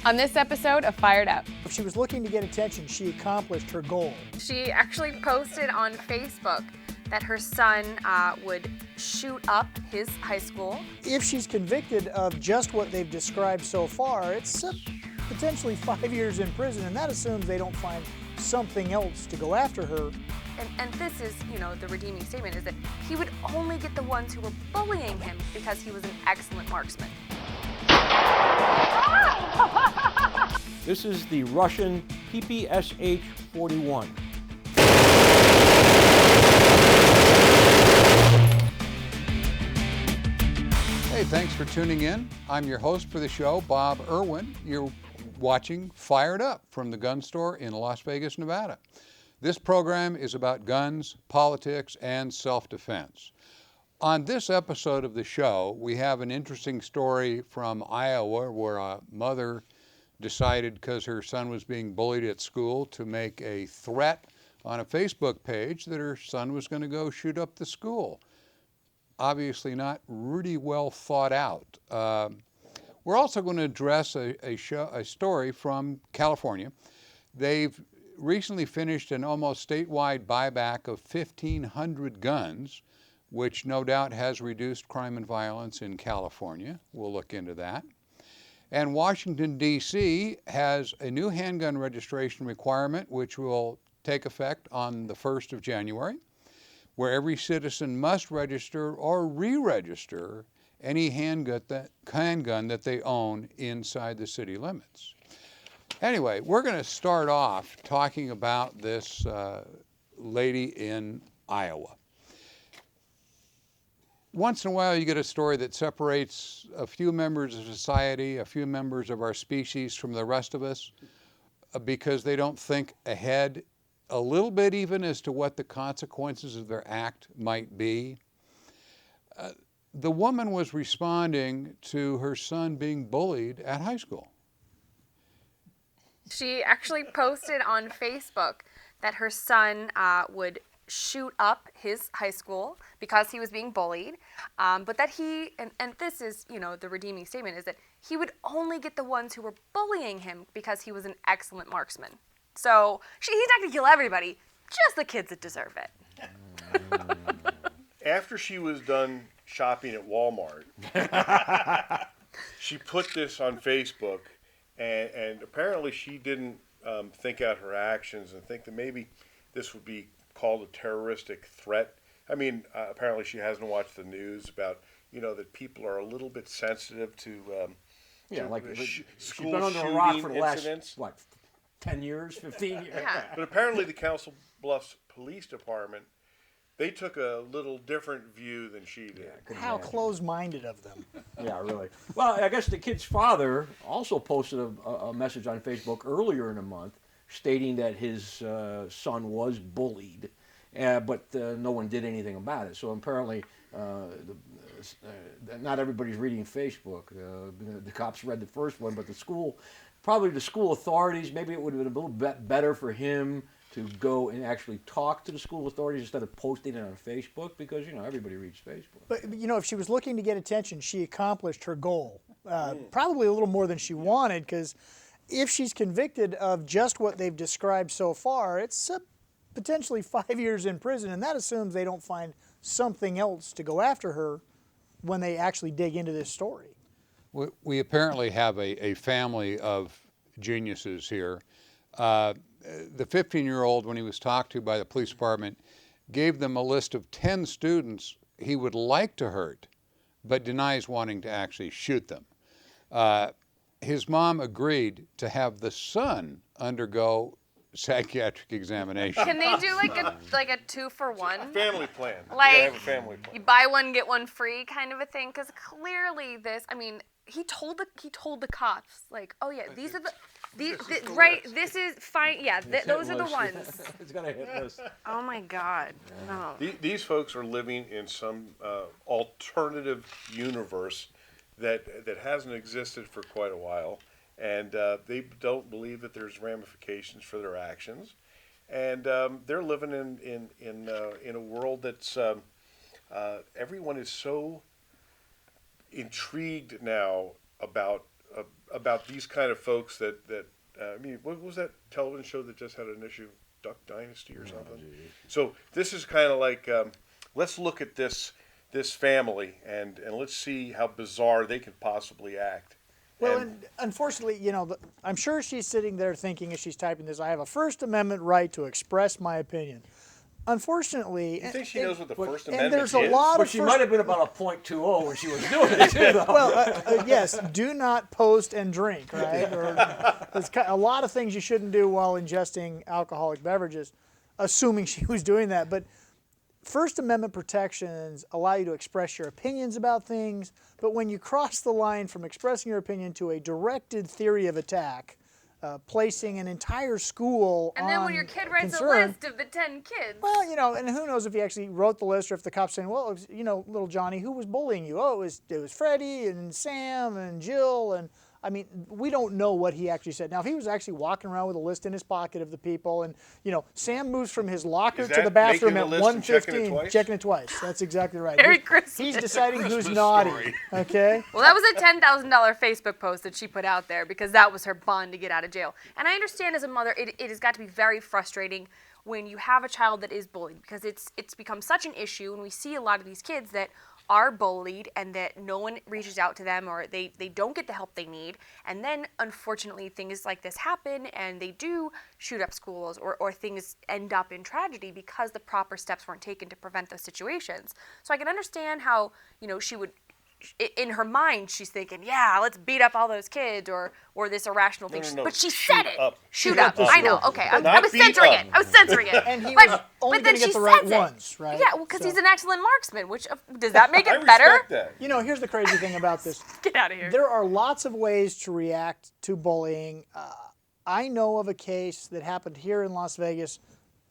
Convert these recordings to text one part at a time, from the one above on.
On this episode of Fired Up. If she was looking to get attention, she accomplished her goal. She actually posted on Facebook that her son would shoot up his high school. If she's convicted of just what they've described so far, it's potentially 5 years in prison, and that assumes they don't find something else to go after her. And this is, the redeeming statement is that he would only get the ones who were bullying him because he was an excellent marksman. This is the Russian PPSH-41. Hey, thanks for tuning in. I'm your host for the show, Bob Irwin. You're watching Fired Up from the gun store in Las Vegas, Nevada. This program is about guns, politics, and self-defense. On this episode of the show, we have an interesting story from Iowa where a mother decided, because her son was being bullied at school, to make a threat on a Facebook page that her son was going to go shoot up the school. Obviously not really well thought out. We're also going to address a story from California. They've recently finished an almost statewide buyback of 1,500 guns, which no doubt has reduced crime and violence in California. We'll look into that. And Washington, D.C. has a new handgun registration requirement, which will take effect on the 1st of January, where every citizen must register or re-register any handgun that they own inside the city limits. Anyway, we're going to start off talking about this lady in Iowa. Once in a while you get a story that separates a few members of society, a few members of our species from the rest of us because they don't think ahead a little bit even as to what the consequences of their act might be. The woman was responding to her son being bullied at high school. She actually posted on Facebook that her son would shoot up his high school because he was being bullied, but that he, and this is, the redeeming statement, is that he would only get the ones who were bullying him because he was an excellent marksman. So he's not going to kill everybody, just the kids that deserve it. After she was done shopping at Walmart, she put this on Facebook, and apparently she didn't think out her actions and think that maybe this would be called a terroristic threat. I mean, apparently she hasn't watched the news about, that people are a little bit sensitive to school been under a rock for the incidents. last, 10 years, 15 years? Yeah. But apparently the Council Bluffs Police Department, they took a little different view than she did. How close-minded of them. Yeah, really. Well, I guess the kid's father also posted a message on Facebook earlier in the month stating that his son was bullied, but no one did anything about it. So apparently, not everybody's reading Facebook. The cops read the first one, but the school authorities, maybe it would have been a little bit better for him to go and actually talk to the school authorities instead of posting it on Facebook, because, everybody reads Facebook. But, if she was looking to get attention, she accomplished her goal. Probably a little more than she wanted, because if she's convicted of just what they've described so far, it's potentially 5 years in prison, and that assumes they don't find something else to go after her when they actually dig into this story. We apparently have a family of geniuses here. The 15-year-old, when he was talked to by the police department, gave them a list of 10 students he would like to hurt, but denies wanting to actually shoot them. His mom agreed to have the son undergo psychiatric examination. Can they do like a 2-for-1? Family plan. Like, you gotta have a family plan. You buy one, get one free kind of a thing? Because clearly he told the cops, like, oh yeah, these are right, this is fine, yeah, those are the ones. It's got a hit list. Oh my God, no. These folks are living in some alternative universe that hasn't existed for quite a while, and they don't believe that there's ramifications for their actions, and they're living in a world that's everyone is so intrigued now about about these kind of folks that I mean, what was that television show that just had an issue? Duck Dynasty or something. So this is kind of like let's look at this family and let's see how bizarre they could possibly act. Well, and unfortunately, I'm sure she's sitting there thinking as she's typing this, I have a First Amendment right to express my opinion. Unfortunately, You think she knows what the First and Amendment there's a is? lot But of she might have been about a .20 when she was doing it too, though. well, yes, do not post and drink, right? Or, there's a lot of things you shouldn't do while ingesting alcoholic beverages, assuming she was doing that. But First Amendment protections allow you to express your opinions about things, but when you cross the line from expressing your opinion to a directed theory of attack, placing an entire school And on then when your kid writes concern, a list of the 10 kids. well, and who knows if he actually wrote the list or if the cop's saying, well, it was, little Johnny, who was bullying you? Oh, it was Freddie and Sam and Jill. And I mean, we don't know what he actually said. Now, if he was actually walking around with a list in his pocket of the people and, Sam moves from his locker Is to the that bathroom making at the list and checking it 1:15, twice? checking it twice. That's exactly right. Merry Christmas. He's deciding who's Christmas naughty. story. Okay? Well, that was a $10,000 Facebook post that she put out there because that was her bond to get out of jail. And I understand as a mother, it has got to be very frustrating when you have a child that is bullied because it's become such an issue, and we see a lot of these kids that are bullied and that no one reaches out to them or they don't get the help they need. And then, unfortunately, things like this happen and they do shoot up schools or things end up in tragedy because the proper steps weren't taken to prevent those situations. So I can understand how, she would, in her mind, she's thinking, yeah, let's beat up all those kids or this irrational thing. No, But she shoot said it. up. Shoot Shoot up. up. I know. Okay. I Not was beat censoring up. it. I was censoring it. And he But- was only but then going to get she the right says it. ones, right? Yeah, well, because So- he's an excellent marksman, which does that make I it better? respect that. Here's the crazy thing about this. Get out of here. There are lots of ways to react to bullying. I know of a case that happened here in Las Vegas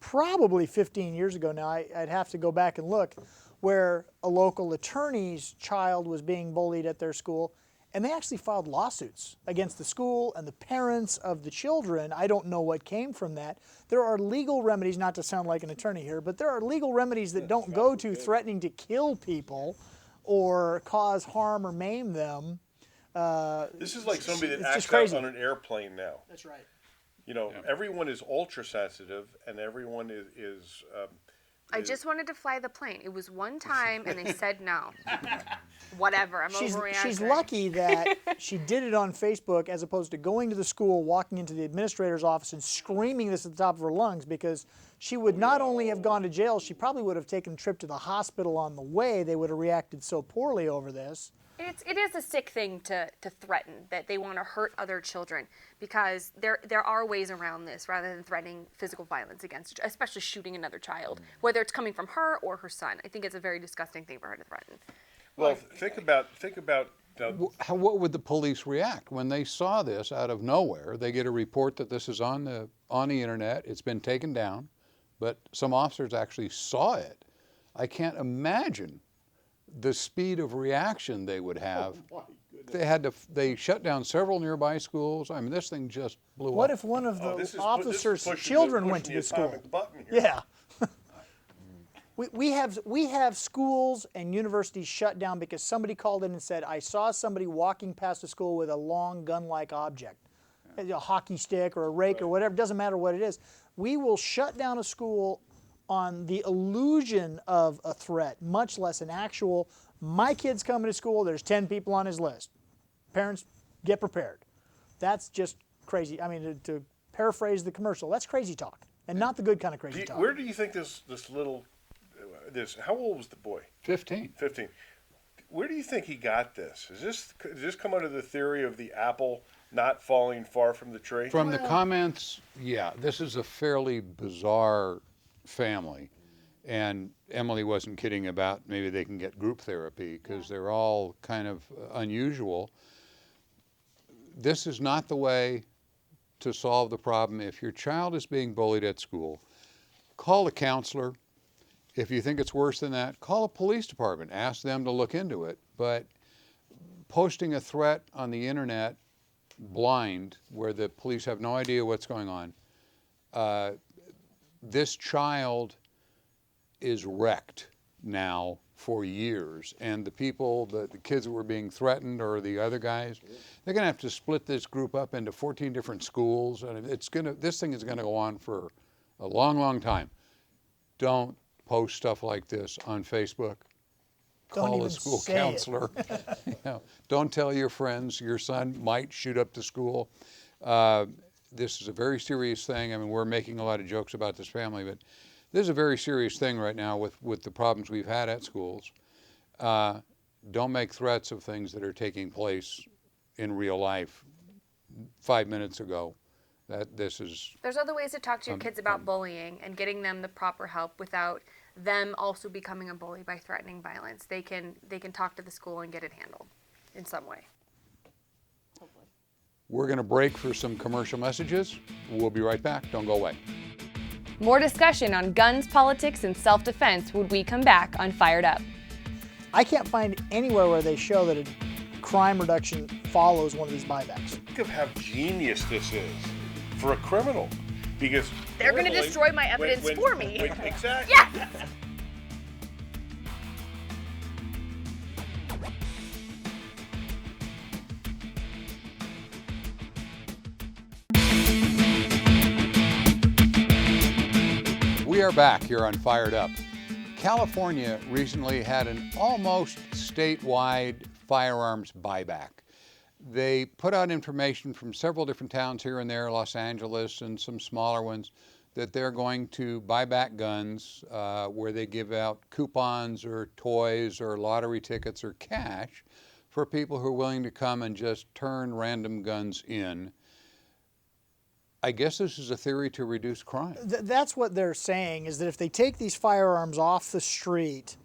probably 15 years ago now. I'd have to go back and look, where a local attorney's child was being bullied at their school, and they actually filed lawsuits against the school and the parents of the children. I don't know what came from that. There are legal remedies, not to sound like an attorney here, but there are legal remedies that don't go to threatening to kill people or cause harm or maim them. This is like somebody that It's just acts out crazy. on an airplane now. That's right. Everyone is ultra sensitive, and everyone is I just wanted to fly the plane. It was one time, and they said no. Whatever. I'm overreacting. She's lucky that she did it on Facebook as opposed to going to the school, walking into the administrator's office and screaming this at the top of her lungs, because she would not only have gone to jail, she probably would have taken a trip to the hospital on the way. They would have reacted so poorly over this. It is a sick thing to threaten, that they want to hurt other children, because there are ways around this rather than threatening physical violence against, especially shooting another child, whether it's coming from her or her son. I think it's a very disgusting thing for her to threaten. well. Think about. What would the police react when they saw this out of nowhere? They get a report that this is on the internet. It's been taken down, but some officers actually saw it. I can't imagine the speed of reaction they would have. They shut down several nearby schools. I mean, this thing just blew up. What if one of the This is officers' pushing children the went to the school? atomic button here. Yeah. We have schools and universities shut down because somebody called in and said, I saw somebody walking past a school with a long gun-like object, a hockey stick or a rake or whatever, doesn't matter what it is. We will shut down a school on the illusion of a threat, much less an actual, my kid's coming to school, there's 10 people on his list. Parents, get prepared. That's just crazy. I mean, to paraphrase the commercial, that's crazy talk, and not the good kind of crazy talk. Where do you think this little how old was the boy? 15. 15. Where do you think he got this? Does this come under the theory of the apple not falling far from the tree? From the comments, yeah, this is a fairly bizarre family. And Emily wasn't kidding about maybe they can get group therapy because they're all kind of unusual. This is not the way to solve the problem. If your child is being bullied at school, call a counselor. If you think it's worse than that, call a police department. Ask them to look into it. But posting a threat on the internet blind, where the police have no idea what's going on, this child is wrecked now for years. And the people, the kids that were being threatened or the other guys, they're going to have to split this group up into 14 different schools. And this thing is going to go on for a long, long time. Don't post stuff like this on Facebook. Call a school counselor. Don't tell your friends your son might shoot up the school. This is a very serious thing. I mean, we're making a lot of jokes about this family, but this is a very serious thing right now with the problems we've had at schools. Don't make threats of things that are taking place in real life 5 minutes ago. There's other ways to talk to your kids about bullying and getting them the proper help without them also becoming a bully by threatening violence. They can talk to the school and get it handled in some way. Hopefully. We're going to break for some commercial messages. We'll be right back. Don't go away. More discussion on guns, politics, and self-defense when we come back on Fired Up. I can't find anywhere where they show that a crime reduction follows one of these buybacks. Think of how genius this is for a criminal, because They're going to normally, destroy my evidence for me. Exactly. Yes! We are back here on Fired Up. California recently had an almost statewide firearms buyback. They put out information from several different towns here and there, Los Angeles and some smaller ones, that they're going to buy back guns where they give out coupons or toys or lottery tickets or cash for people who are willing to come and just turn random guns in. I guess this is a theory to reduce crime. That's what they're saying, is that if they take these firearms off the street,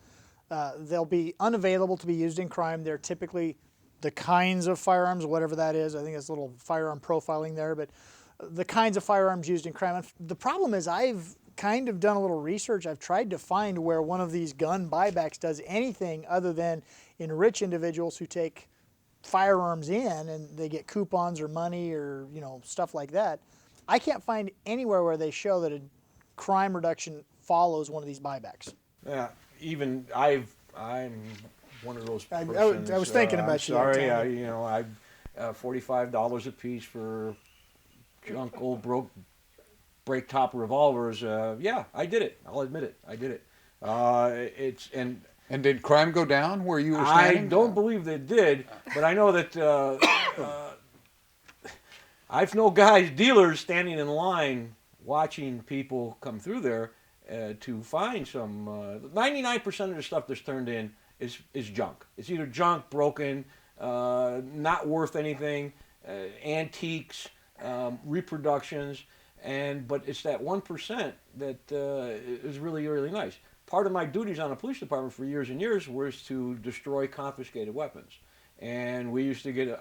they'll be unavailable to be used in crime. They're typically the kinds of firearms, whatever that is. I think there's a little firearm profiling there, but the kinds of firearms used in crime. The problem is I've kind of done a little research. I've tried to find where one of these gun buybacks does anything other than enrich individuals who take firearms in and they get coupons or money or stuff like that. I can't find anywhere where they show that a crime reduction follows one of these buybacks. Yeah, even I'm one of those I persons. was thinking about you. Sorry, I $45 a piece for junk old break top revolvers. Yeah, I did it. I'll admit it. I did it. And did crime go down where you were I standing? don't believe they did, but I know that I've known dealers standing in line watching people come through there to find some. 99% of the stuff that's turned in is junk. It's either junk, broken, not worth anything, antiques, reproductions, but it's that 1% that is really, really nice. Part of my duties on the police department for years and years was to destroy confiscated weapons. And we used to get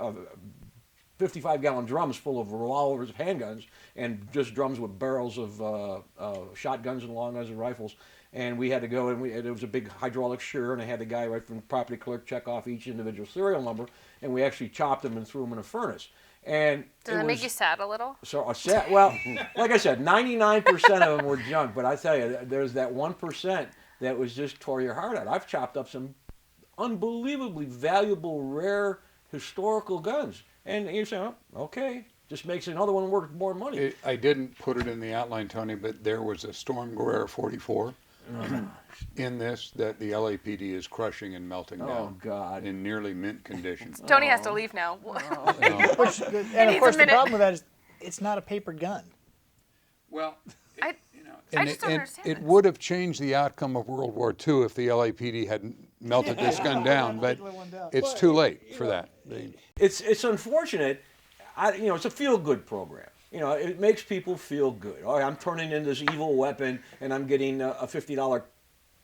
55-gallon drums full of revolvers, handguns, and just drums with barrels of shotguns and long guns and rifles. And we had to go, and it was a big hydraulic shear, and I had the guy right from the property clerk check off each individual serial number, and we actually chopped them and threw them in a furnace. And Does that make you sad a little? So sad. Well, like I said, 99% of them were junk, but I tell you, there's that 1% that was just tore your heart out. I've chopped up some unbelievably valuable, rare, historical guns. And you say, oh, okay, just makes another one worth more money. I didn't put it in the outline, Tony, but there was a Storm Guerrera 44 in this that the LAPD is crushing and melting down. God. In nearly mint condition. Tony has to leave now. And of course, the problem with that is it's not a paper gun. Well, I just don't understand it this. would have changed the outcome of World War II if the LAPD hadn't melted this gun down, but it's too late for that. It's unfortunate. It's a feel-good program. It makes people feel good. Oh, I'm turning in this evil weapon, and I'm getting a $50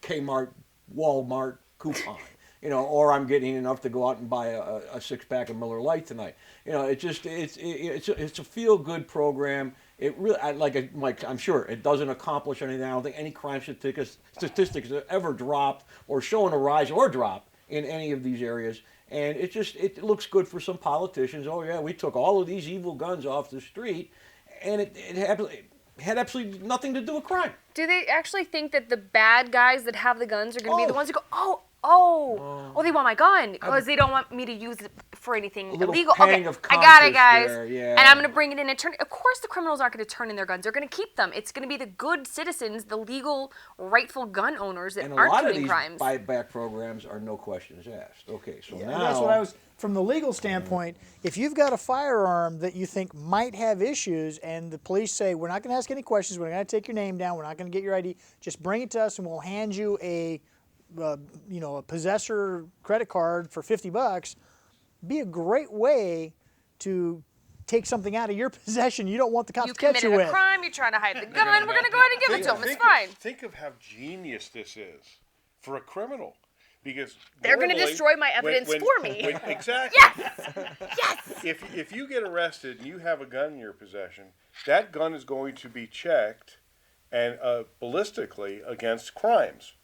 Kmart, Walmart coupon. Or I'm getting enough to go out and buy a six-pack of Miller Lite tonight. It's a feel-good program. It really, Mike, I'm sure it doesn't accomplish anything. I don't think any crime statistics have ever dropped or shown a rise or drop in any of these areas. And it looks good for some politicians. Oh yeah, we took all of these evil guns off the street, and it had absolutely nothing to do with crime. Do they actually think that the bad guys that have the guns are going to be the ones who go, oh, Oh, they want my gun because they don't want me to use it for anything little illegal. pang Okay, of I got it, conscience guys. there, yeah. And I'm going to bring it in and turn. Of course, the criminals aren't going to turn in their guns. They're going to keep them. It's going to be the good citizens, the legal, rightful gun owners that And a aren't lot of committing these crimes. buyback programs are no questions asked. Okay, so Yeah, now that's what I was. From the legal standpoint, if you've got a firearm that you think might have issues, and the police say we're not going to ask any questions, we're going to take your name down, we're not going to get your ID, just bring it to us, and we'll hand you a possessor credit card for $50. Be a great way to take something out of your possession you don't want the cops You to catch you committed a with. crime. You're trying to hide the gun. We're going to go ahead and give it to them. It's fine. Think of how genius this is for a criminal. Because They're going to normally, destroy my evidence for me. Exactly. Yes. If you get arrested and you have a gun in your possession, that gun is going to be checked and ballistically against crimes.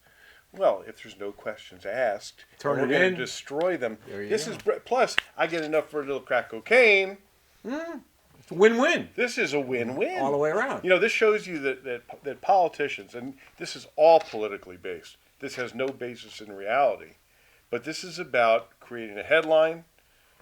Well, if there's no questions asked, Turn we're it going in. to destroy them. There you This go. is plus I get enough for a little crack cocaine. it's a win-win This is a win-win all the way around. You know, this shows you that politicians, and this is all politically based. This has no basis in reality. But this is about creating a headline,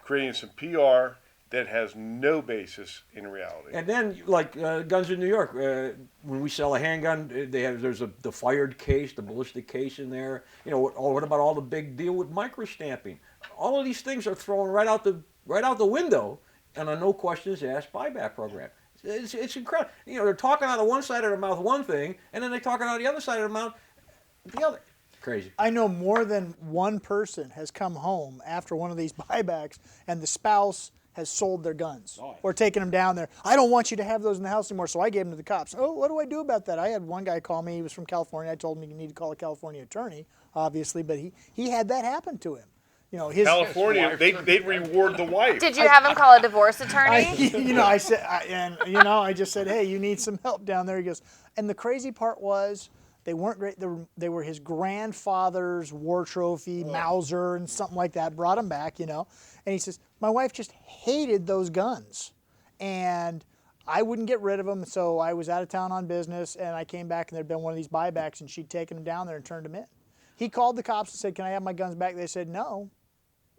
creating some PR that has no basis in reality. And then, like guns in New York, when we sell a handgun, there's the fired case, the ballistic case in there. You know, what about all the big deal with microstamping? All of these things are thrown right out the window on a no questions asked buyback program. It's incredible. You know, they're talking out of one side of their mouth one thing, and then they're talking out of the other side of their mouth the other. Crazy. I know more than one person has come home after one of these buybacks and the spouse has sold their guns or taken them down there. I don't want you to have those in the house anymore, so I gave them to the cops. Oh, what do I do about that? I had one guy call me. He was from California. I told him you need to call a California attorney, obviously, but he had that happen to him. You know, his California, they'd reward the wife. Did you have him call a divorce attorney? I just said, hey, you need some help down there. He goes, and the crazy part was, they weren't great. They were his grandfather's war trophy, Mauser, and something like that. Brought him back, you know. And he says, my wife just hated those guns. And I wouldn't get rid of them, so I was out of town on business, and I came back, and there'd been one of these buybacks, and she'd taken them down there and turned them in. He called the cops and said, can I have my guns back? They said, no.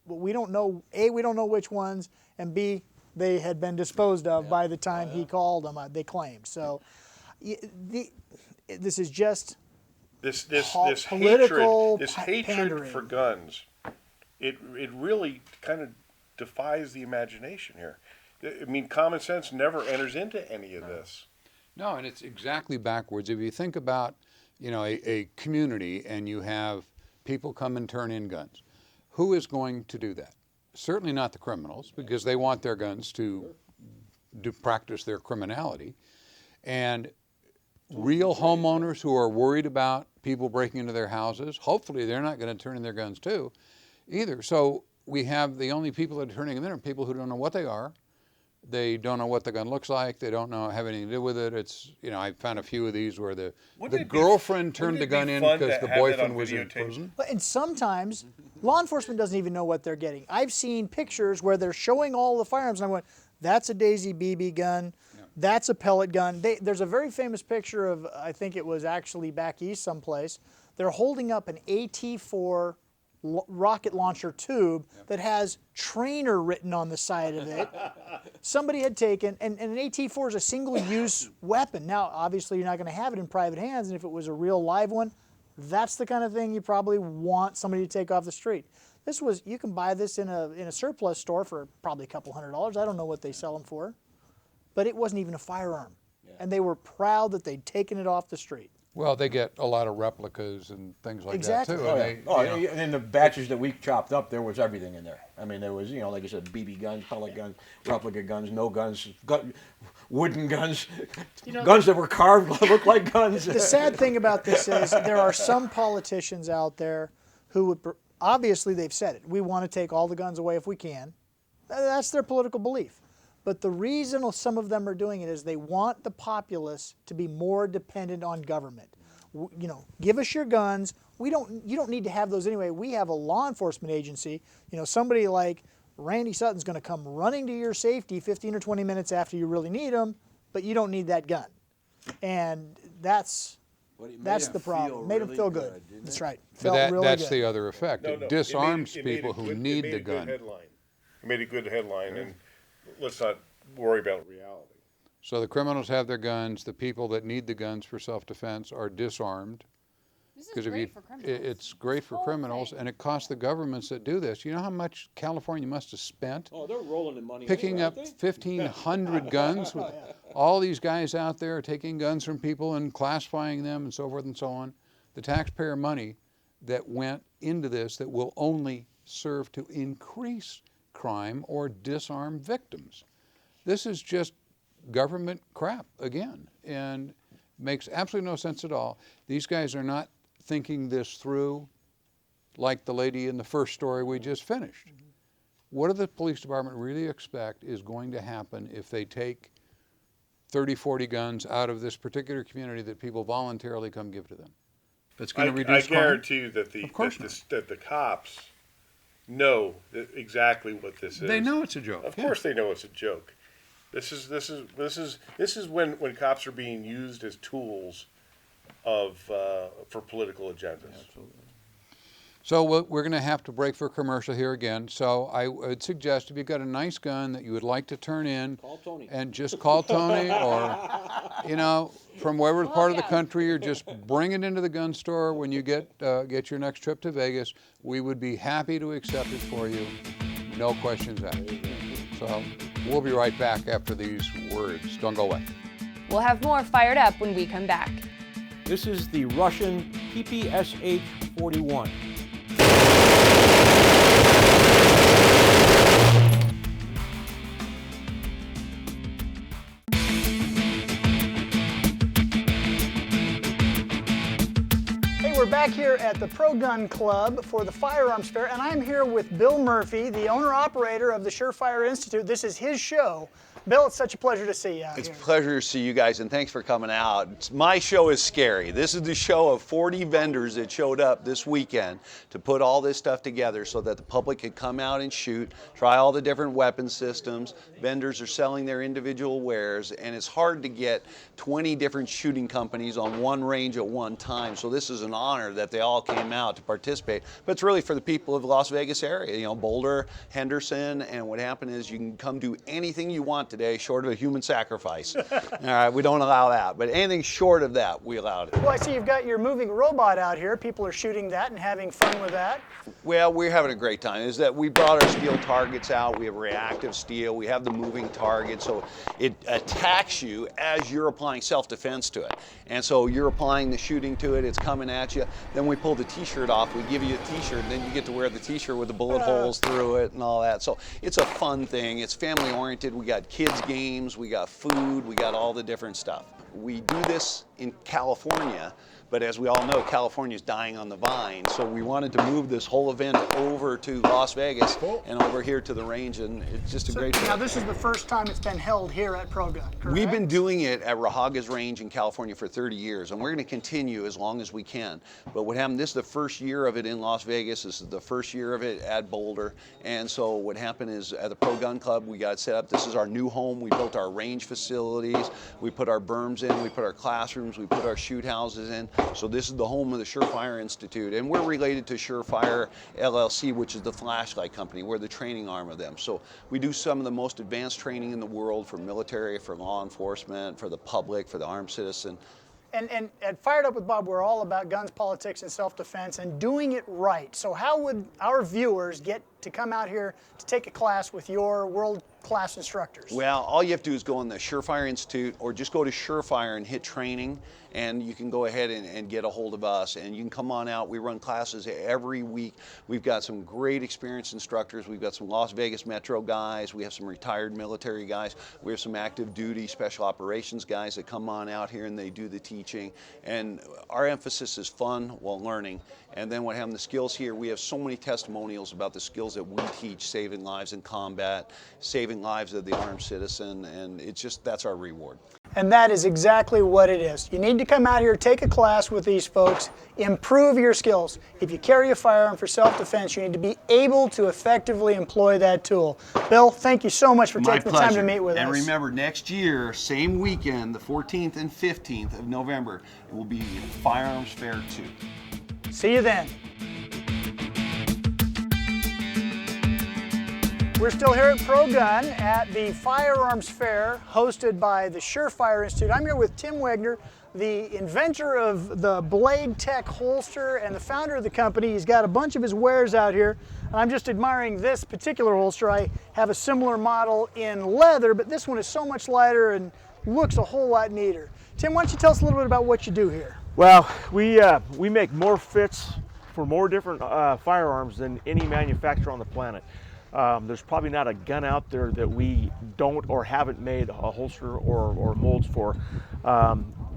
But we don't know, A, we don't know which ones, and B, they had been disposed of by the time he called them, they claimed. So this is just this political hatred pandering. for guns. It really kind of defies the imagination here. I mean, common sense never enters into any of this. No, and it's exactly backwards. If you think about, you know, a community and you have people come and turn in guns, who is going to do that? Certainly not the criminals, because they want their guns to practice their criminality. And real homeowners who are worried about people breaking into their houses, hopefully they're not going to turn in their guns too, either. So we have the only people that are turning them in are people who don't know what they are. They don't know what the gun looks like. They don't have anything to do with it. It's, you know, I found a few of these where the girlfriend turned the gun in because the boyfriend was in prison. And sometimes law enforcement doesn't even know what they're getting. I've seen pictures where they're showing all the firearms, and I went, that's a Daisy BB gun. That's a pellet gun. There's a very famous picture of, I think it was actually back east someplace. They're holding up an AT-4 rocket launcher tube that has trainer written on the side of it. Somebody had taken, and an AT-4 is a single-use weapon. Now, obviously, you're not going to have it in private hands, and if it was a real live one, that's the kind of thing you probably want somebody to take off the street. This was, you can buy this in a surplus store for probably a couple $100. I don't know what they sell them for. But it wasn't even a firearm. And they were proud that they'd taken it off the street. Well, they get a lot of replicas and things like that too. And in the batches that we chopped up, there was everything in there. I mean, there was, you know, like I said, BB guns, pellet guns, replica guns, no guns, wooden guns, guns that were carved look like guns. The sad thing about this is there are some politicians out there who would, obviously they've said it, we want to take all the guns away if we can. That's their political belief. But the reason some of them are doing it is they want the populace to be more dependent on government. You know, give us your guns. You don't need to have those anyway. We have a law enforcement agency. You know, somebody like Randy Sutton's going to come running to your safety 15 or 20 minutes after you really need them, but you don't need that gun. And that's But it made That's him the problem. feel Made him really feel good. didn't That's it? right. But Felt really that's good. the other effect. No, It no, disarms it made people a who good- need it made the a gun. good headline. It made a good headline, and let's not worry about reality. So the criminals have their guns. The people that need the guns for self-defense are disarmed. This is Because great for criminals. it's great for Whole criminals, thing. and it costs the governments that do this. You know how much California must have spent Oh, they're rolling in money. picking anyway, up aren't they? 1,500 guns? With all these guys out there taking guns from people and classifying them and so forth and so on. The taxpayer money that went into this that will only serve to increase crime or disarm victims. This is just government crap again, and makes absolutely no sense at all. These guys are not thinking this through like the lady in the first story we just finished. What do the police department really expect is going to happen if they take 30, 40 guns out of this particular community that people voluntarily come give to them? It's going to I reduce crime? guarantee you that Of course not. that the cops know exactly what this is. They know it's a joke. Of yeah. course, they know it's a joke. This is when cops are being used as tools of for political agendas. So we're going to have to break for commercial here again. So I would suggest if you've got a nice gun that you would like to turn in, Call Tony. and just call Tony, or from whatever part of the country, or just bring it into the gun store when you get your next trip to Vegas. We would be happy to accept it for you, no questions asked. So we'll be right back after these words. Don't go away. We'll have more Fired Up when we come back. This is the Russian PPSH-41. Hey, we're back here at the Pro Gun Club for the Firearms Fair, and I'm here with Bill Murphy, the owner-operator of the Surefire Institute. This is his show. Bill, it's such a pleasure to see you out It's a here. pleasure to see you guys, and thanks for coming out. My show is scary. This is the show of 40 vendors that showed up this weekend to put all this stuff together so that the public could come out and shoot, try all the different weapon systems. Vendors are selling their individual wares, and it's hard to get 20 different shooting companies on one range at one time. So this is an honor that they all came out to participate. But it's really for the people of the Las Vegas area, you know, Boulder, Henderson, and what happened is you can come do anything you want today short of a human sacrifice. All right, we don't allow that, but anything short of that, we allowed it. Well, I see you've got your moving robot out here. People are shooting that and having fun with that. Well, we're having a great time. Is that we brought our steel targets out. We have reactive steel. We have the moving target, so it attacks you as you're applying self-defense to it. And so you're applying the shooting to it. It's coming at you. Then we pull the T-shirt off. We give you a T-shirt, and then you get to wear the T-shirt with the bullet holes through it and all that. So it's a fun thing. It's family-oriented. We got kids games. We got food. We got all the different stuff. We do this in California. But as we all know, California is dying on the vine, so we wanted to move this whole event over to Las Vegas and over here to the range, and it's just a great Now, trip. this is the first time it's been held here at Pro Gun, correct? We've been doing it at Rahaga's Range in California for 30 years, and we're going to continue as long as we can. But what happened, this is the first year of it in Las Vegas, this is the first year of it at Boulder, and so what happened is at the Pro Gun Club, we got it set up. This is our new home. We built our range facilities, we put our berms in, we put our classrooms, we put our shoot houses in. So this is the home of the Surefire Institute, and we're related to Surefire LLC, which is the flashlight company. We're the training arm of them. So we do some of the most advanced training in the world for military, for law enforcement, for the public, for the armed citizen. And at Fired Up with Bob, we're all about guns, politics, and self-defense, and doing it right. So how would our viewers get to come out here to take a class with your world-class instructors? Well, all you have to do is go in the Surefire Institute, or just go to Surefire and hit training, and you can go ahead and get a hold of us, and you can come on out. We run classes every week. We've got some great experienced instructors. We've got some Las Vegas Metro guys. We have some retired military guys. We have some active duty special operations guys that come on out here and they do the teaching. And our emphasis is fun while learning. And then what happened, the skills here, we have so many testimonials about the skills that we teach, saving lives in combat, saving lives of the armed citizen, and it's just, that's our reward. And that is exactly what it is. You need to come out here, take a class with these folks, improve your skills. If you carry a firearm for self-defense, you need to be able to effectively employ that tool. Bill, thank you so much for taking the time to meet with us. And remember, next year, same weekend, the 14th and 15th of November, it will be Firearms Fair 2. See you then. We're still here at Pro Gun at the Firearms Fair hosted by the Surefire Institute. I'm here with Tim Wegner, the inventor of the Blade Tech holster and the founder of the company. He's got a bunch of his wares out here. I'm just admiring this particular holster. I have a similar model in leather, but this one is so much lighter and looks a whole lot neater. Tim, why don't you tell us a little bit about what you do here? Well, we make more fits for more different firearms than any manufacturer on the planet. There's probably not a gun out there that we don't or haven't made a holster or molds for.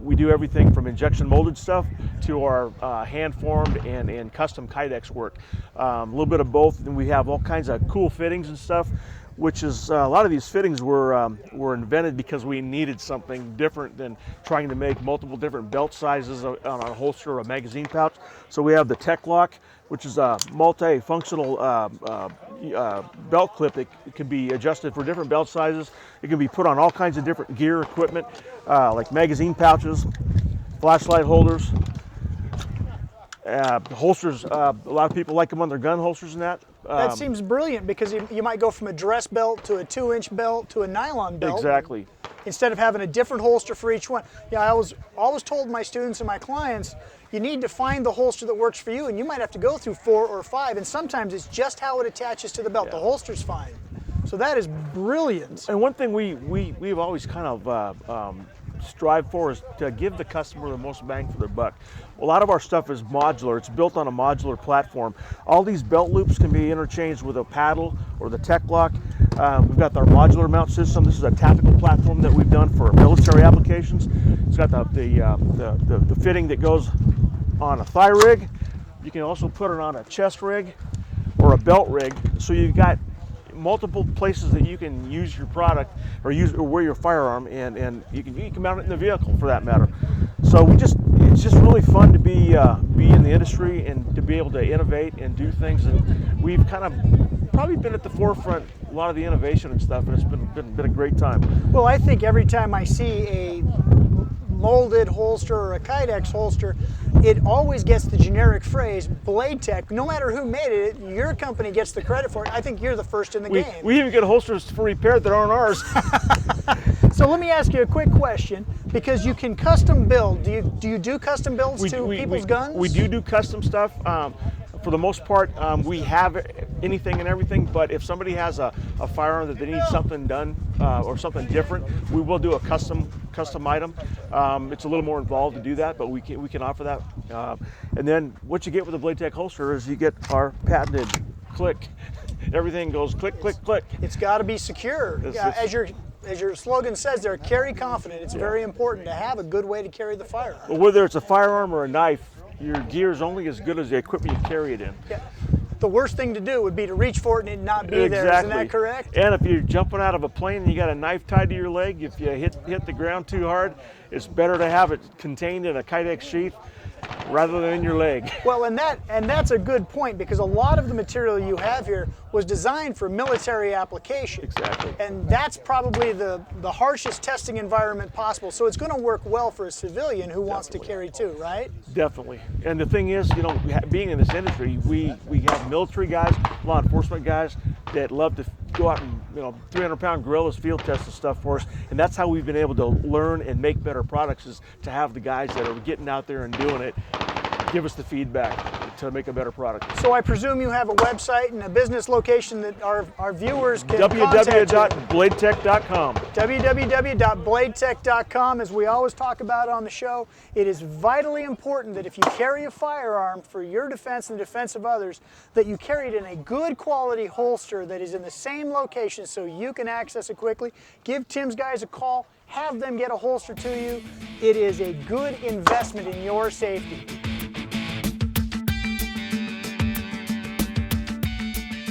We do everything from injection molded stuff to our hand formed and custom Kydex work. A little bit of both, and we have all kinds of cool fittings and stuff, which is a lot of these fittings were invented because we needed something different than trying to make multiple different belt sizes on a holster or a magazine pouch. So we have the Tech Lock, which is a multi-functional belt clip that can be adjusted for different belt sizes. It can be put on all kinds of different gear equipment, like magazine pouches, flashlight holders, holsters. A lot of people like them on their gun holsters and that. That seems brilliant because you might go from a dress belt to a 2-inch belt to a nylon belt. Exactly. Instead of having a different holster for each one. Yeah, I always told my students and my clients, you need to find the holster that works for you, and you might have to go through 4 or 5, and sometimes it's just how it attaches to the belt. Yeah. The holster's fine. So that is brilliant. And one thing we've always kind of strive for is to give the customer the most bang for their buck. A lot of our stuff is modular. It's built on a modular platform. All these belt loops can be interchanged with a paddle or the Tech Lock. We've got our modular mount system. This is a tactical platform that we've done for military applications. It's got the fitting that goes on a thigh rig. You can also put it on a chest rig or a belt rig. So you've got multiple places that you can use your product or wear your firearm, and you can mount it in the vehicle for that matter. So it's just really fun to be in the industry and to be able to innovate and do things, and we've kind of probably been at the forefront a lot of the innovation and stuff, and it's been a great time. Well, I think every time I see a molded holster or a Kydex holster, it always gets the generic phrase Blade Tech. No matter who made it, your company gets the credit for it. I think you're the first in the game. We even get holsters for repair that aren't ours. So let me ask you a quick question, because you can custom build. Do you do custom builds to people's guns? We do custom stuff. For the most part, we have anything and everything, but if somebody has a firearm that they need something done or something different, we will do a custom item. It's a little more involved to do that, but we can offer that. And then what you get with the Blade Tech holster is you get our patented click. Everything goes click, click, click. It's got to be secure. As your slogan says there, carry confident. It's very important to have a good way to carry the firearm. Well, whether it's a firearm or a knife, your gear is only as good as the equipment you carry it in. Yeah. The worst thing to do would be to reach for it and it not be there. Isn't that correct? And if you're jumping out of a plane and you got a knife tied to your leg, if you hit the ground too hard, it's better to have it contained in a Kydex sheath rather than in your leg. Well, and that's a good point, because a lot of the material you have here was designed for military application. Exactly. And that's probably the harshest testing environment possible. So it's going to work well for a civilian who wants to carry too, right? Definitely. And the thing is, being in this industry, we have military guys, law enforcement guys that love to go out and 300-pound gorillas field test and stuff for us, and that's how we've been able to learn and make better products, is to have the guys that are getting out there and doing it give us the feedback to make a better product. So I presume you have a website and a business location that our viewers can contact you. www.bladetech.com. www.bladetech.com. As we always talk about on the show, it is vitally important that if you carry a firearm for your defense and the defense of others, that you carry it in a good quality holster that is in the same location so you can access it quickly. Give Tim's guys a call. Have them get a holster to you. It is a good investment in your safety.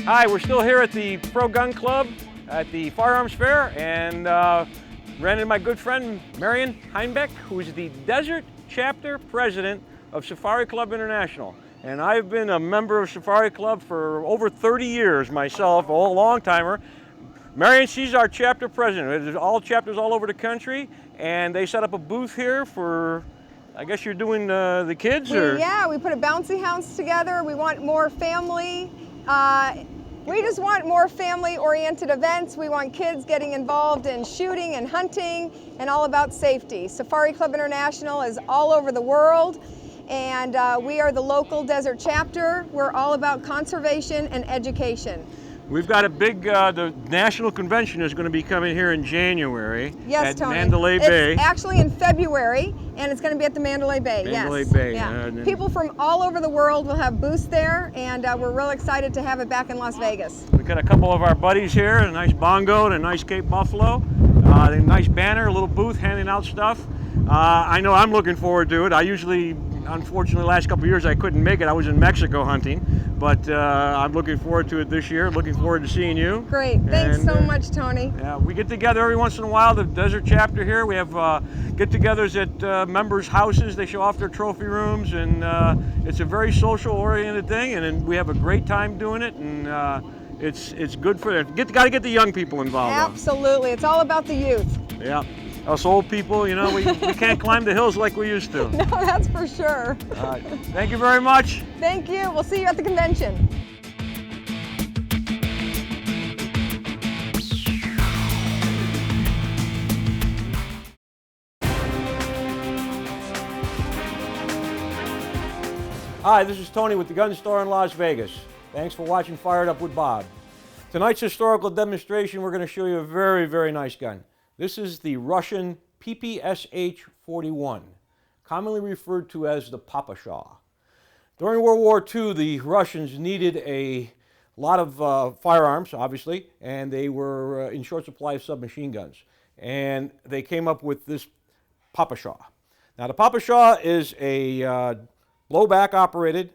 Hi, we're still here at the Pro Gun Club at the Firearms Fair, and ran into my good friend Marion Heinbeck, who is the Desert Chapter President of Safari Club International. And I've been a member of Safari Club for over 30 years myself, a long timer. Marion, she's our chapter president. There's all chapters all over the country, and they set up a booth here for, I guess you're doing the kids? Yeah, we put a bouncy house together. We want more family. We just want more family-oriented events. We want kids getting involved in shooting and hunting and all about safety. Safari Club International is all over the world, and we are the local desert chapter. We're all about conservation and education. We've got a big, the national convention is going to be coming here in January Yes, at Tony. Mandalay Bay. It's actually in February, and it's going to be at the Mandalay Bay. Mandalay yes. Bay. Yeah. People from all over the world will have booths there, and we're real excited to have it back in Las Vegas. We've got a couple of our buddies here, a nice bongo and a nice Cape Buffalo. A nice banner, a little booth handing out stuff. I know I'm looking forward to it. I usually, unfortunately, the last couple of years I couldn't make it. I was in Mexico hunting, but I'm looking forward to it this year. Looking forward to seeing you. Great. Thanks so much, Tony. Yeah, we get together every once in a while, the Desert Chapter here. We have get-togethers at members' houses. They show off their trophy rooms, and it's a very social-oriented thing, and we have a great time doing it, and it's good for them. Got to get the young people involved. Absolutely. It's all about the youth. Yeah. Us old people, you know, we can't climb the hills like we used to. No, that's for sure. All right. Thank you very much. Thank you. We'll see you at the convention. Hi, this is Tony with the Gun Store in Las Vegas. Thanks for watching Fired Up with Bob. Tonight's historical demonstration, we're going to show you a very, very nice gun. This is the Russian PPSH-41, commonly referred to as the Papasha. During World War II, the Russians needed a lot of firearms, obviously, and they were in short supply of submachine guns. And they came up with this Papasha. Now, the Papasha is a low-back operated,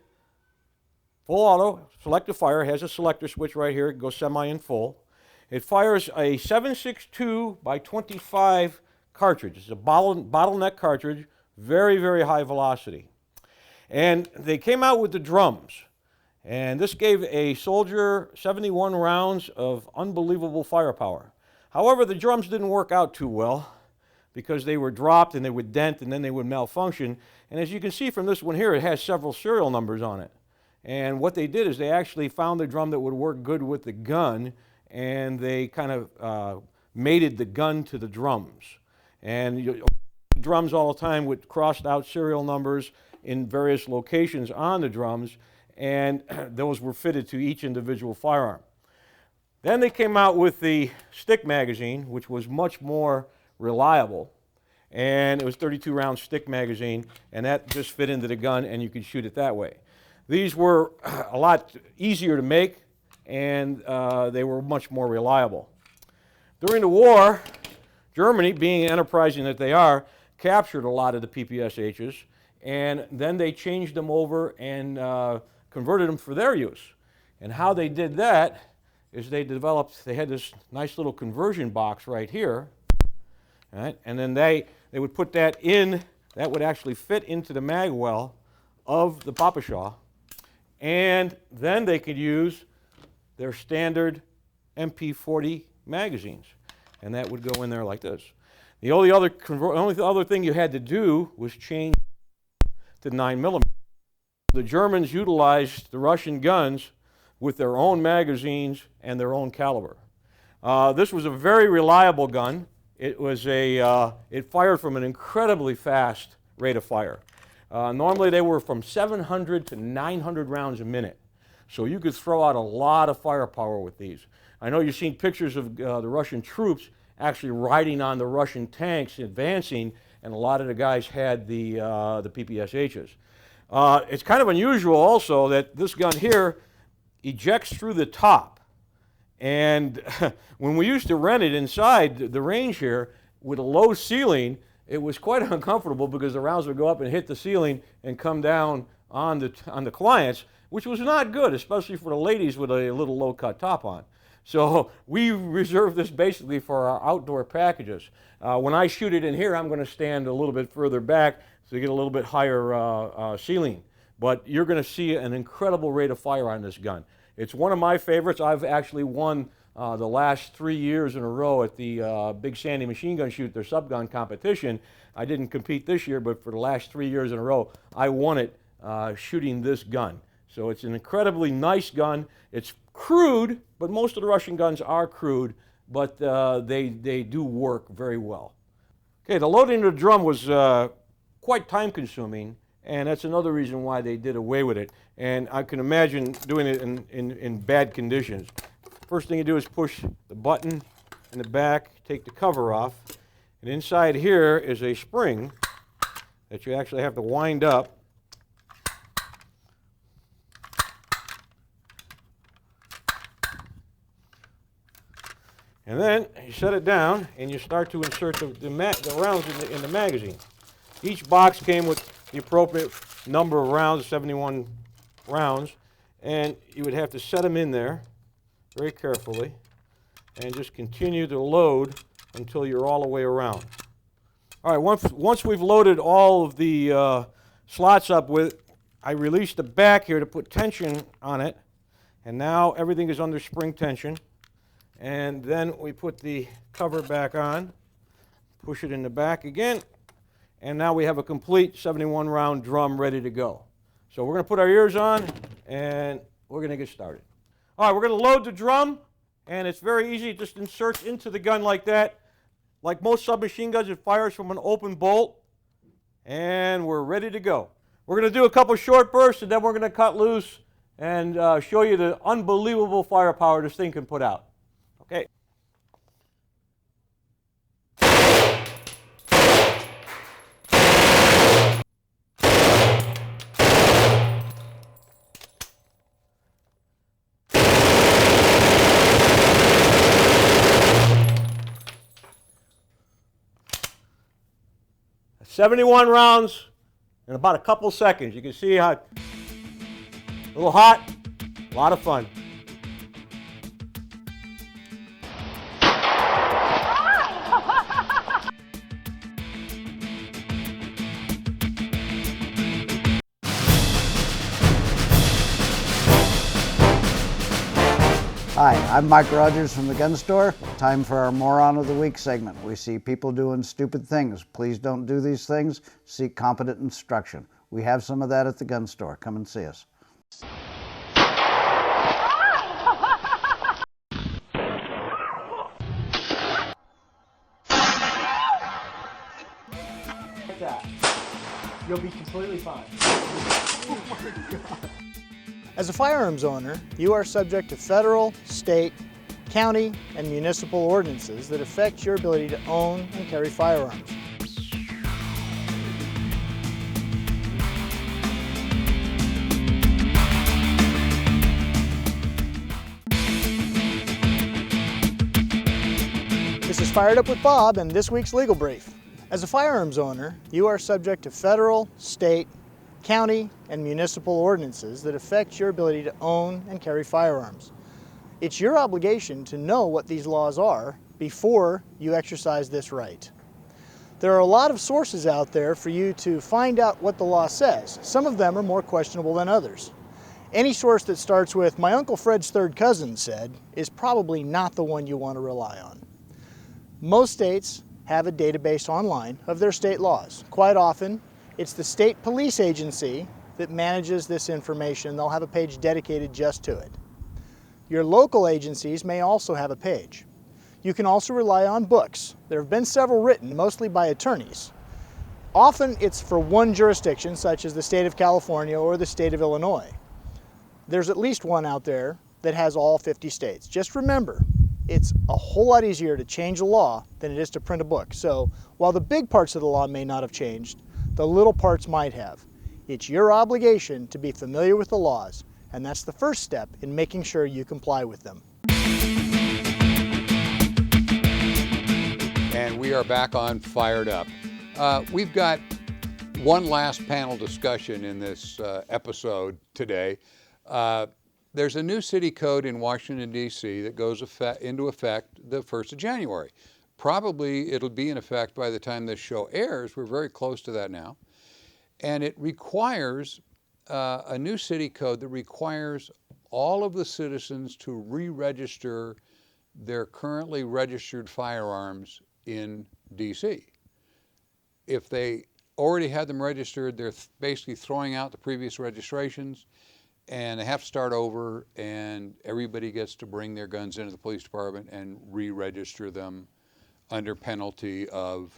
full auto, selective fire. It has a selector switch right here. It goes semi and full. It fires a 7.62 by 25 cartridge. It's a bottleneck cartridge, very, very high velocity. And they came out with the drums. And this gave a soldier 71 rounds of unbelievable firepower. However, the drums didn't work out too well because they were dropped and they would dent and then they would malfunction. And as you can see from this one here, it has several serial numbers on it. And what they did is they actually found the drum that would work good with the gun, and they kind of mated the gun to the drums. And drums all the time with crossed out serial numbers in various locations on the drums, and those were fitted to each individual firearm. Then they came out with the stick magazine, which was much more reliable, and it was 32 round stick magazine, and that just fit into the gun and you could shoot it that way. These were a lot easier to make, and they were much more reliable. During the war, Germany, being enterprising that they are, captured a lot of the PPSHs, and then they changed them over and converted them for their use. And how they did that is they had this nice little conversion box right here, right? And then they would put that in, that would actually fit into the mag well of the Papasha, and then they could use their standard MP40 magazines, and that would go in there like this. The only other thing you had to do was change to 9mm. The Germans utilized the Russian guns with their own magazines and their own caliber. This was a very reliable gun. It fired from an incredibly fast rate of fire. Normally they were from 700 to 900 rounds a minute. So you could throw out a lot of firepower with these. I know you've seen pictures of the Russian troops actually riding on the Russian tanks advancing, and a lot of the guys had the PPSHs. It's kind of unusual also that this gun here ejects through the top. And when we used to rent it inside the range here with a low ceiling, it was quite uncomfortable because the rounds would go up and hit the ceiling and come down on the clients, which was not good, especially for the ladies with a little low-cut top on. So we reserve this basically for our outdoor packages. When I shoot it in here, I'm going to stand a little bit further back so you get a little bit higher ceiling. But you're going to see an incredible rate of fire on this gun. It's one of my favorites. I've actually won the last 3 years in a row at the Big Sandy Machine Gun Shoot, their subgun competition. I didn't compete this year, but for the last 3 years in a row, I won it shooting this gun. So it's an incredibly nice gun. It's crude, but most of the Russian guns are crude, but they do work very well. Okay, the loading of the drum was quite time consuming, and that's another reason why they did away with it. And I can imagine doing it in bad conditions. First thing you do is push the button in the back, take the cover off, and inside here is a spring that you actually have to wind up. And then you set it down and you start to insert the rounds in the magazine. Each box came with the appropriate number of rounds, 71 rounds, and you would have to set them in there very carefully and just continue to load until you're all the way around. All right, once we've loaded all of the slots up with, I release the back here to put tension on it, and now everything is under spring tension. And then we put the cover back on, push it in the back again, and now we have a complete 71 round drum ready to go. So we're going to put our ears on and we're going to get started. All right, we're going to load the drum, and it's very easy. It just inserts into the gun like that. Like most submachine guns, it fires from an open bolt, and we're ready to go. We're going to do a couple short bursts, and then we're going to cut loose and show you the unbelievable firepower this thing can put out. Okay. "71 rounds in about a couple seconds." You can see how a little hot, a lot of fun. Hi, I'm Mike Rogers from the Gun Store. Time for our Moron of the Week segment. We see people doing stupid things. Please don't do these things. Seek competent instruction. We have some of that at the Gun Store. Come and see us. You'll be completely fine. Oh my God. As a firearms owner, you are subject to federal, state, county, and municipal ordinances that affect your ability to own and carry firearms. This is Fired Up with Bob and this week's Legal Brief. As a firearms owner, you are subject to federal, state, county, and municipal ordinances that affect your ability to own and carry firearms. It's your obligation to know what these laws are before you exercise this right. There are a lot of sources out there for you to find out what the law says. Some of them are more questionable than others. Any source that starts with "my Uncle Fred's third cousin said" is probably not the one you want to rely on. Most states have a database online of their state laws. Quite often, it's the state police agency that manages this information. They'll have a page dedicated just to it. Your local agencies may also have a page. You can also rely on books. There have been several written, mostly by attorneys. Often it's for one jurisdiction, such as the state of California or the state of Illinois. There's at least one out there that has all 50 states. Just remember, it's a whole lot easier to change a law than it is to print a book. So while the big parts of the law may not have changed, the little parts might have. It's your obligation to be familiar with the laws, and that's the first step in making sure you comply with them. And we are back on Fired Up. We've got one last panel discussion in this episode today. There's a new city code in Washington, D.C. that goes into effect the 1st of January. Probably it'll be in effect by the time this show airs. We're very close to that now. And it requires a new city code that requires all of the citizens to re-register their currently registered firearms in D.C. If they already had them registered, they're basically throwing out the previous registrations, and they have to start over, and everybody gets to bring their guns into the police department and re-register them under penalty of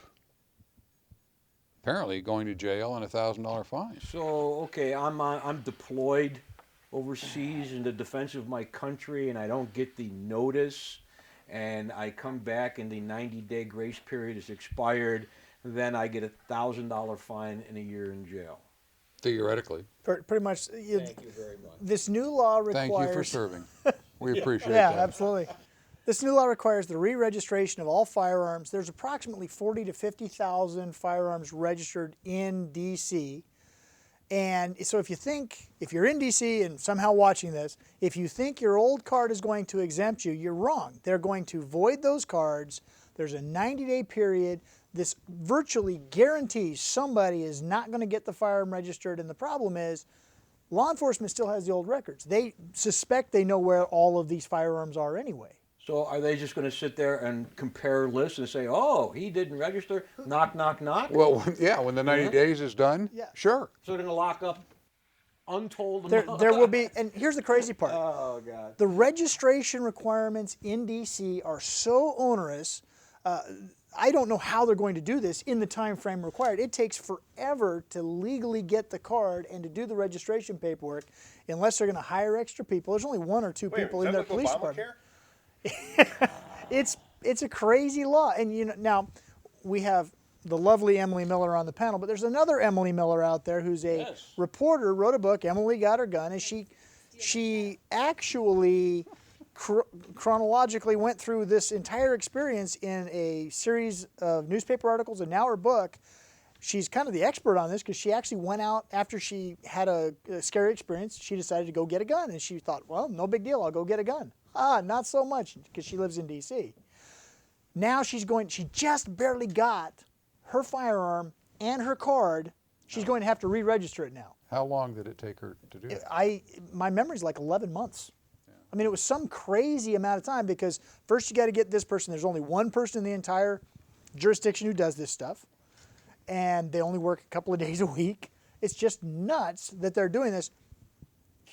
apparently going to jail and a $1,000 fine. So, okay, I'm deployed overseas in the defense of my country, and I don't get the notice, and I come back and the 90-day grace period is expired, then I get a $1,000 fine and a year in jail. Theoretically. Pretty much. Thank you very much. This new law requires. Thank you for serving. We appreciate Yeah, that. absolutely. This new law requires the re-registration of all firearms. There's approximately 40 to 50,000 firearms registered in D.C. And so if you're in D.C. and somehow watching this, if you think your old card is going to exempt you, you're wrong. They're going to void those cards. There's a 90-day period. This virtually guarantees somebody is not going to get the firearm registered. And the problem is, law enforcement still has the old records. They suspect they know where all of these firearms are anyway. So are they just going to sit there and compare lists and say, oh, he didn't register, knock, knock, knock? Well, yeah, when the 90 days is done, sure. So they're going to lock up untold There amounts. will be, and here's the crazy part. Oh, God. The registration requirements in D.C. are so onerous. I don't know how they're going to do this in the time frame required. It takes forever to legally get the card and to do the registration paperwork unless they're going to hire extra people. There's only one or two people in their police department. It's a crazy law. And now we have the lovely Emily Miller on the panel, but there's another Emily Miller out there who's a reporter, wrote a book, Emily Got Her Gun, and she actually chronologically went through this entire experience in a series of newspaper articles, and now her book. She's kind of the expert on this because she actually went out after she had a scary experience. She decided to go get a gun, and she thought, well, no big deal, I'll go get a gun. Not so much because she lives in D.C. Now she just barely got her firearm and her card. She's going to have to re-register it now. How long did it take her to do that? My memory's like 11 months. I mean, it was some crazy amount of time because first you got to get this person. There's only one person in the entire jurisdiction who does this stuff, and they only work a couple of days a week. It's just nuts that they're doing this.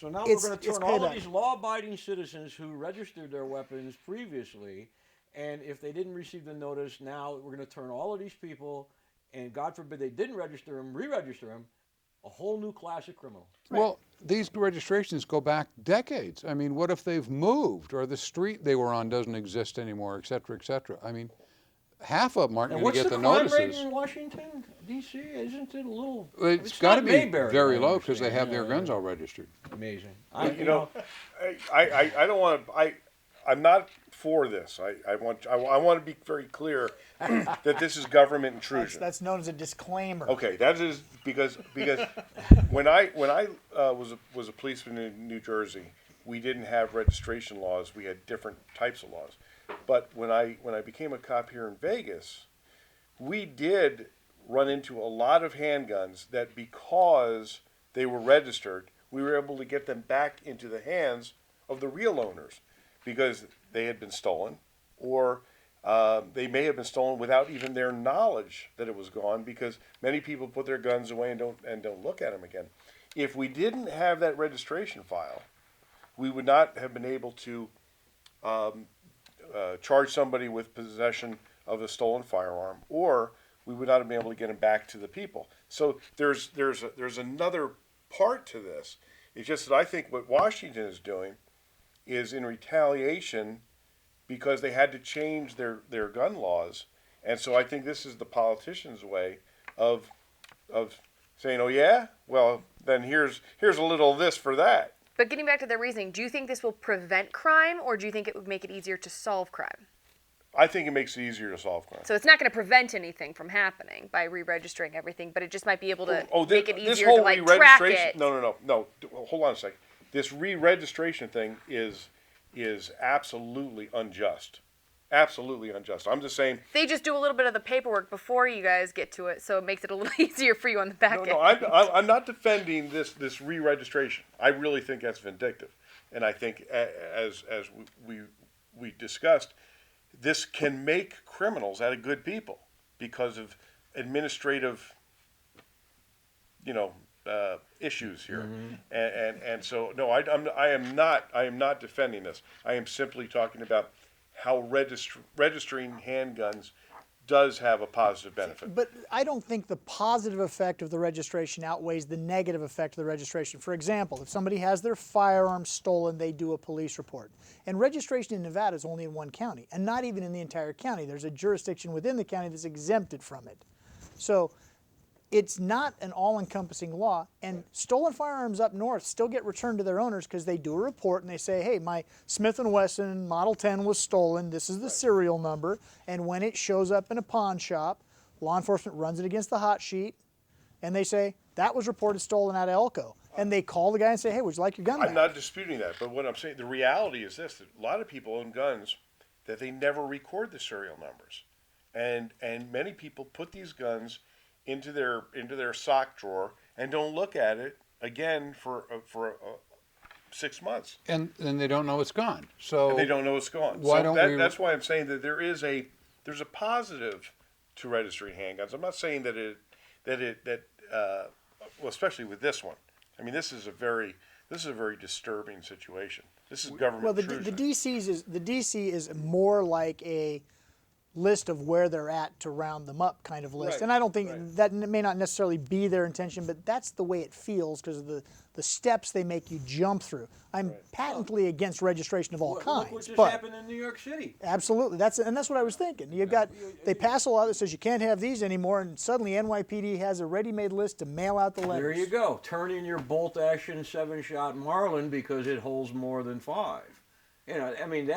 So now we're going to turn all of these law-abiding citizens who registered their weapons previously, and if they didn't receive the notice, now we're going to turn all of these people, and God forbid they didn't register them, re-register them, a whole new class of criminal. Well, these registrations go back decades. I mean, what if they've moved or the street they were on doesn't exist anymore, et cetera, et cetera? I mean, half of them aren't going to get the notices. What's the crime rate in Washington, D.C.? Isn't it a little... It's got to be Mayberry, very low because they have their guns all registered. Amazing. I don't want to... I'm not for this. I want to be very clear that this is government intrusion. That's known as a disclaimer. Okay, that is because when I was a policeman in New Jersey, we didn't have registration laws. We had different types of laws. But when I became a cop here in Vegas, we did run into a lot of handguns that because they were registered, we were able to get them back into the hands of the real owners because they had been stolen, or they may have been stolen without even their knowledge that it was gone because many people put their guns away and don't look at them again. If we didn't have that registration file, we would not have been able to charge somebody with possession of a stolen firearm, or we would not have been able to get them back to the people. So there's another part to this. It's just that I think what Washington is doing is in retaliation because they had to change their gun laws, and so I think this is the politicians' way of saying, oh yeah, well then here's a little of this for that. But getting back to the reasoning, do you think this will prevent crime, or do you think it would make it easier to solve crime? I think it makes it easier to solve crime. So it's not going to prevent anything from happening by re-registering everything, but it just might be able to make it this easier whole to track it. No. Hold on a second. this re-registration thing is absolutely unjust. Absolutely unjust. I'm just saying. They just do a little bit of the paperwork before you guys get to it, so it makes it a little easier for you on the back end. No, I'm not defending this re-registration. I really think that's vindictive, and I think as we discussed, this can make criminals out of good people because of administrative, issues here, and so no, I am not defending this. I am simply talking about how registering handguns does have a positive benefit. But I don't think the positive effect of the registration outweighs the negative effect of the registration. For example, if somebody has their firearm stolen, they do a police report. And registration in Nevada is only in one county, and not even in the entire county. There's a jurisdiction within the county that's exempted from it. So it's not an all-encompassing law, and stolen firearms up north still get returned to their owners because they do a report and they say, hey, my Smith & Wesson Model 10 was stolen, this is the serial number, and when it shows up in a pawn shop, law enforcement runs it against the hot sheet, and they say, that was reported stolen out of Elko. And they call the guy and say, hey, would you like your gun back? I'm not disputing that, but what I'm saying, the reality is this, that a lot of people own guns that they never record the serial numbers. And many people put these guns into their sock drawer and don't look at it again for 6 months. And they don't know it's gone. So and they don't know it's gone. That's why I'm saying that there's a positive to registering handguns. I'm not saying well, especially with this one. I mean, this is a very disturbing situation. This is government intrusion. The DC is more like a list of where they're at to round them up kind of list. Right, and I don't think that may not necessarily be their intention, but that's the way it feels because of the steps they make you jump through. I'm patently against registration of all kinds. Look what just but happened in New York City. Absolutely. That's what I was thinking. They pass a law that says you can't have these anymore, and suddenly NYPD has a ready-made list to mail out the letters. There you go. Turn in your bolt-action 7-shot Marlin because it holds more than 5. I mean,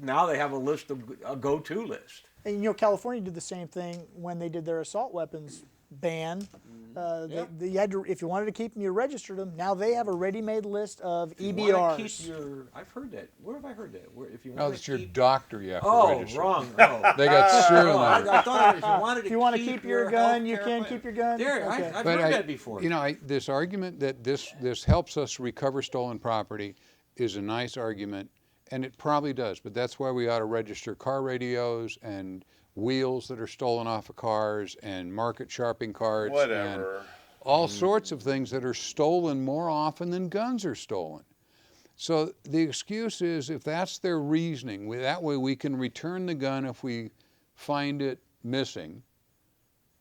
now they have a list of a go-to list. And California did the same thing when they did their assault weapons ban. They had to, if you wanted to keep them, you registered them. Now they have a ready-made list of EBRs. I've heard that. Where have I heard that? If you No, want it's to your keep, doctor you have to register. Wrong. Oh, They got serial numbers. I thought If you want to keep your gun, you can keep your gun. There, Okay. I've heard that before. This argument that this helps us recover stolen property is a nice argument, and it probably does, but that's why we ought to register car radios and wheels that are stolen off of cars and market sharping cards and all sorts of things that are stolen more often than guns are stolen. So the excuse is, if that's their reasoning, that way we can return the gun if we find it missing,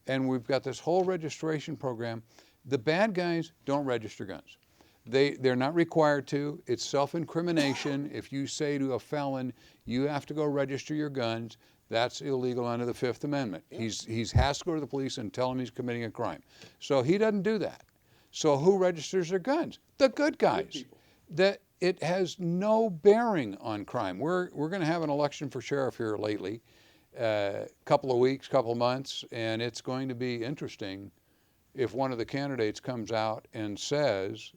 and we've got this whole registration program. The bad guys don't register guns. They're not required to. It's self-incrimination. If you say to a felon, you have to go register your guns, that's illegal under the Fifth Amendment. He has to go to the police and tell them he's committing a crime. So he doesn't do that. So who registers their guns? The good guys. That it has no bearing on crime. We're going to have an election for sheriff here lately, couple of weeks, couple of months, and it's going to be interesting if one of the candidates comes out and says,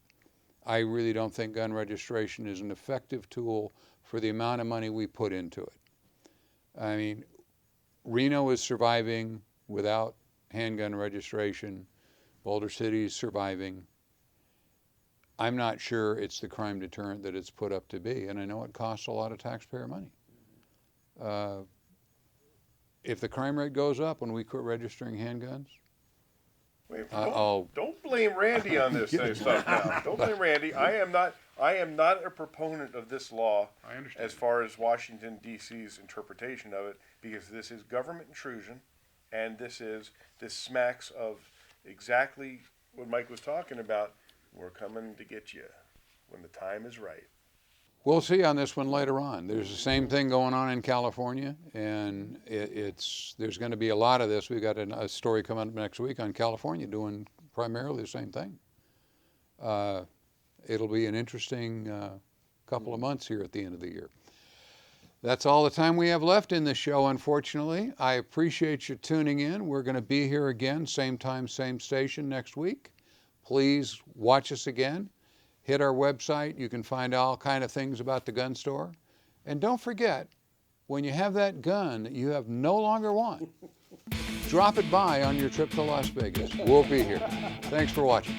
I really don't think gun registration is an effective tool for the amount of money we put into it. I mean, Reno is surviving without handgun registration. Boulder City is surviving. I'm not sure it's the crime deterrent that it's put up to be, and I know it costs a lot of taxpayer money. If the crime rate goes up when we quit registering handguns, don't blame Randy on this stuff now. Don't blame Randy. I am not a proponent of this law as far as Washington, D.C.'s interpretation of it, because this is government intrusion, and this smacks of exactly what Mike was talking about. We're coming to get you when the time is right. We'll see on this one later on. There's the same thing going on in California, and there's going to be a lot of this. We've got a story coming up next week on California doing primarily the same thing. It'll be an interesting couple of months here at the end of the year. That's all the time we have left in this show, unfortunately. I appreciate you tuning in. We're going to be here again, same time, same station next week. Please watch us again. Hit our website. You can find all kind of things about the gun store. And don't forget, when you have that gun that you have no longer want, drop it by on your trip to Las Vegas. We'll be here. Thanks for watching.